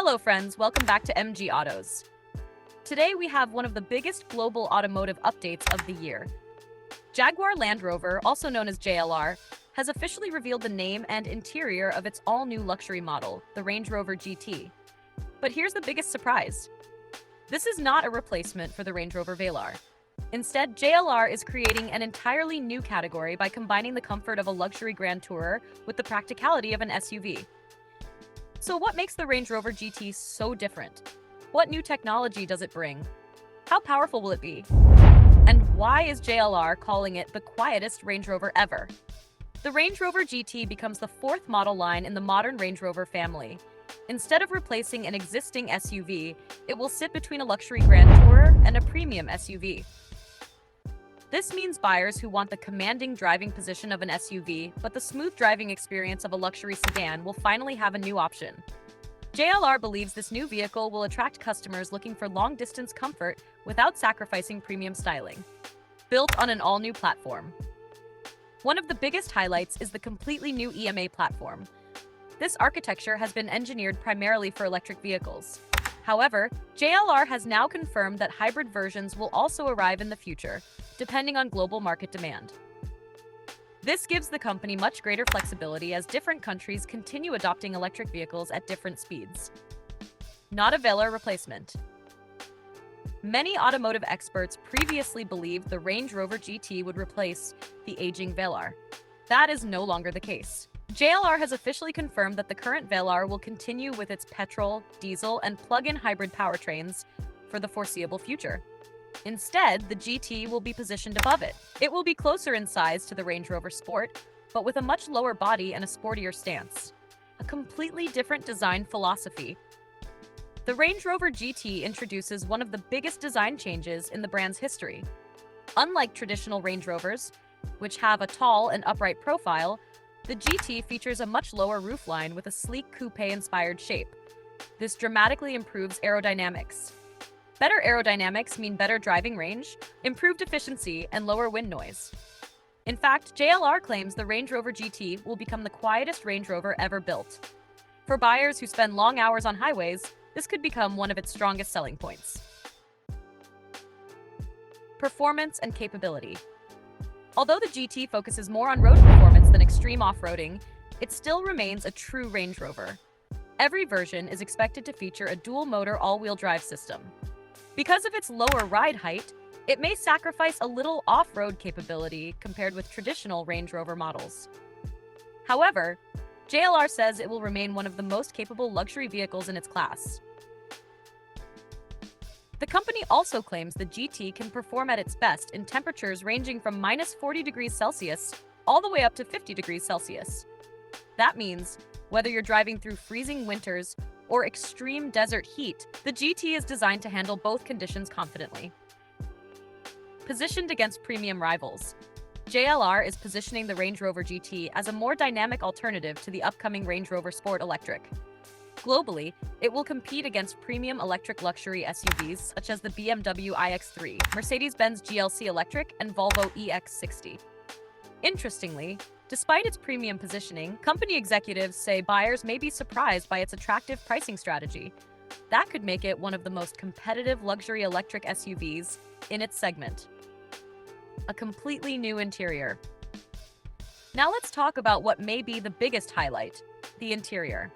Hello friends, welcome back to MG Autos. Today we have one of the biggest global automotive updates of the year. Jaguar Land Rover, also known as JLR, has officially revealed the name and interior of its all-new luxury model, the Range Rover GT. But here's the biggest surprise. This is not a replacement for the Range Rover Velar. Instead, JLR is creating an entirely new category by combining the comfort of a luxury grand tourer with the practicality of an SUV. So what makes the Range Rover GT so different? What new technology does it bring? How powerful will it be? And why is JLR calling it the quietest Range Rover ever? The Range Rover GT becomes the fourth model line in the modern Range Rover family. Instead of replacing an existing SUV, it will sit between a luxury grand tourer and a premium SUV. This means buyers who want the commanding driving position of an SUV, but the smooth driving experience of a luxury sedan will finally have a new option. JLR believes this new vehicle will attract customers looking for long-distance comfort without sacrificing premium styling. Built on an all-new platform. One of the biggest highlights is the completely new EMA platform. This architecture has been engineered primarily for electric vehicles. However, JLR has now confirmed that hybrid versions will also arrive in the future, depending on global market demand. This gives the company much greater flexibility as different countries continue adopting electric vehicles at different speeds. Not a Velar replacement. Many automotive experts previously believed the Range Rover GT would replace the aging Velar. That is no longer the case. JLR has officially confirmed that the current Velar will continue with its petrol, diesel, and plug-in hybrid powertrains for the foreseeable future. Instead, the GT will be positioned above it. It will be closer in size to the Range Rover Sport, but with a much lower body and a sportier stance. A completely different design philosophy. The Range Rover GT introduces one of the biggest design changes in the brand's history. Unlike traditional Range Rovers, which have a tall and upright profile, the GT features a much lower roofline with a sleek coupe-inspired shape. This dramatically improves aerodynamics. Better aerodynamics mean better driving range, improved efficiency, and lower wind noise. In fact, JLR claims the Range Rover GT will become the quietest Range Rover ever built. For buyers who spend long hours on highways, this could become one of its strongest selling points. Performance and capability. Although the GT focuses more on road performance than extreme off-roading, it still remains a true Range Rover. Every version is expected to feature a dual-motor all-wheel drive system. Because of its lower ride height, it may sacrifice a little off-road capability compared with traditional Range Rover models. However, JLR says it will remain one of the most capable luxury vehicles in its class. The company also claims the GT can perform at its best in temperatures ranging from -40 degrees Celsius all the way up to 50 degrees Celsius. That means, whether you're driving through freezing winters or extreme desert heat, the GT is designed to handle both conditions confidently. Positioned against premium rivals, JLR is positioning the Range Rover GT as a more dynamic alternative to the upcoming Range Rover Sport Electric. Globally, it will compete against premium electric luxury SUVs such as the BMW iX3, Mercedes-Benz GLC Electric, and Volvo EX60. Interestingly, despite its premium positioning, company executives say buyers may be surprised by its attractive pricing strategy. That could make it one of the most competitive luxury electric SUVs in its segment. A completely new interior. Now let's talk about what may be the biggest highlight, the interior.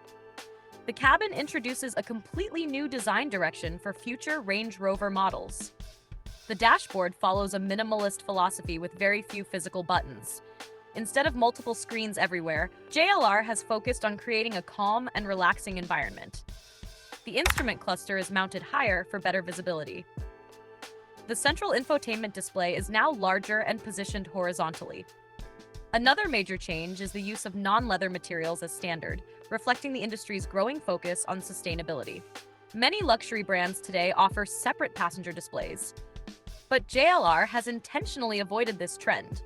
The cabin introduces a completely new design direction for future Range Rover models. The dashboard follows a minimalist philosophy with very few physical buttons. Instead of multiple screens everywhere, JLR has focused on creating a calm and relaxing environment. The instrument cluster is mounted higher for better visibility. The central infotainment display is now larger and positioned horizontally. Another major change is the use of non-leather materials as standard, reflecting the industry's growing focus on sustainability. Many luxury brands today offer separate passenger displays, but JLR has intentionally avoided this trend.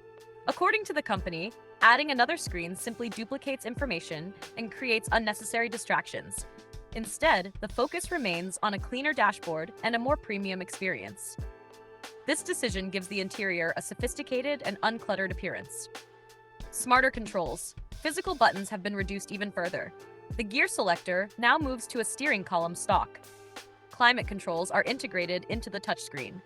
According to the company, adding another screen simply duplicates information and creates unnecessary distractions. Instead, the focus remains on a cleaner dashboard and a more premium experience. This decision gives the interior a sophisticated and uncluttered appearance. Smarter controls. Physical buttons have been reduced even further. The gear selector now moves to a steering column stalk. Climate controls are integrated into the touchscreen.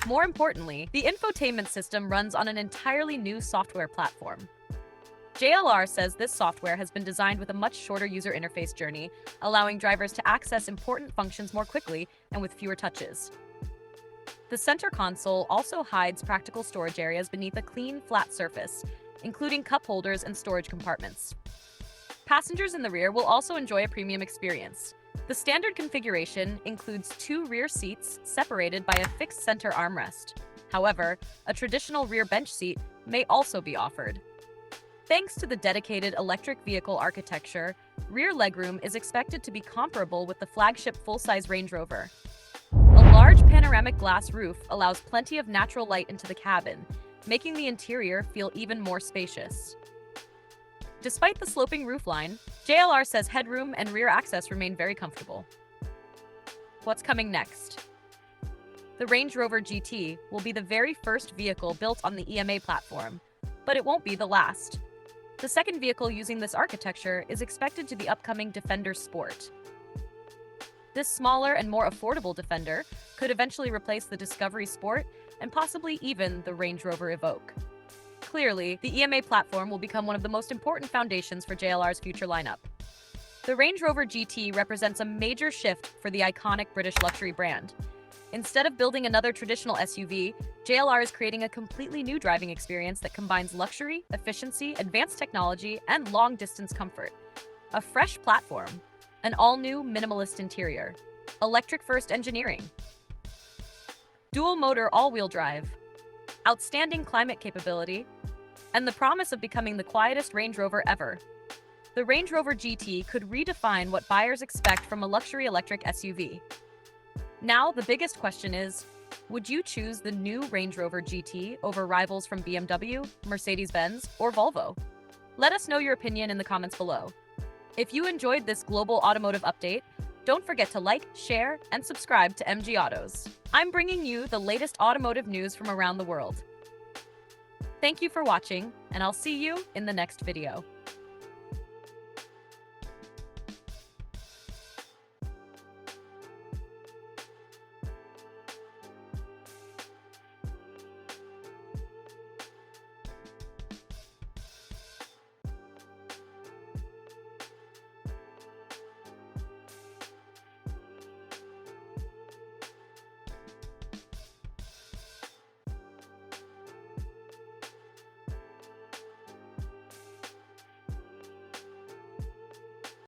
More importantly, the infotainment system runs on an entirely new software platform. JLR says this software has been designed with a much shorter user interface journey, allowing drivers to access important functions more quickly and with fewer touches. The center console also hides practical storage areas beneath a clean, flat surface, including cup holders and storage compartments. Passengers in the rear will also enjoy a premium experience. The standard configuration includes 2 rear seats separated by a fixed center armrest. However, a traditional rear bench seat may also be offered. Thanks to the dedicated electric vehicle architecture, rear legroom is expected to be comparable with the flagship full-size Range Rover. A large panoramic glass roof allows plenty of natural light into the cabin, making the interior feel even more spacious. Despite the sloping roofline, JLR says headroom and rear access remain very comfortable. What's coming next? The Range Rover GT will be the very first vehicle built on the EMA platform, but it won't be the last. The second vehicle using this architecture is expected to be upcoming Defender Sport. This smaller and more affordable Defender could eventually replace the Discovery Sport and possibly even the Range Rover Evoque. Clearly, the EMA platform will become one of the most important foundations for JLR's future lineup. The Range Rover GT represents a major shift for the iconic British luxury brand. Instead of building another traditional SUV, JLR is creating a completely new driving experience that combines luxury, efficiency, advanced technology, and long-distance comfort. A fresh platform, an all-new minimalist interior, electric-first engineering, dual-motor all-wheel drive, outstanding climate capability, and the promise of becoming the quietest Range Rover ever. The Range Rover GT could redefine what buyers expect from a luxury electric SUV. Now, the biggest question is, would you choose the new Range Rover GT over rivals from BMW, Mercedes-Benz, or Volvo? Let us know your opinion in the comments below. If you enjoyed this global automotive update, don't forget to like, share, and subscribe to MG Autos. I'm bringing you the latest automotive news from around the world. Thank you for watching, and I'll see you in the next video.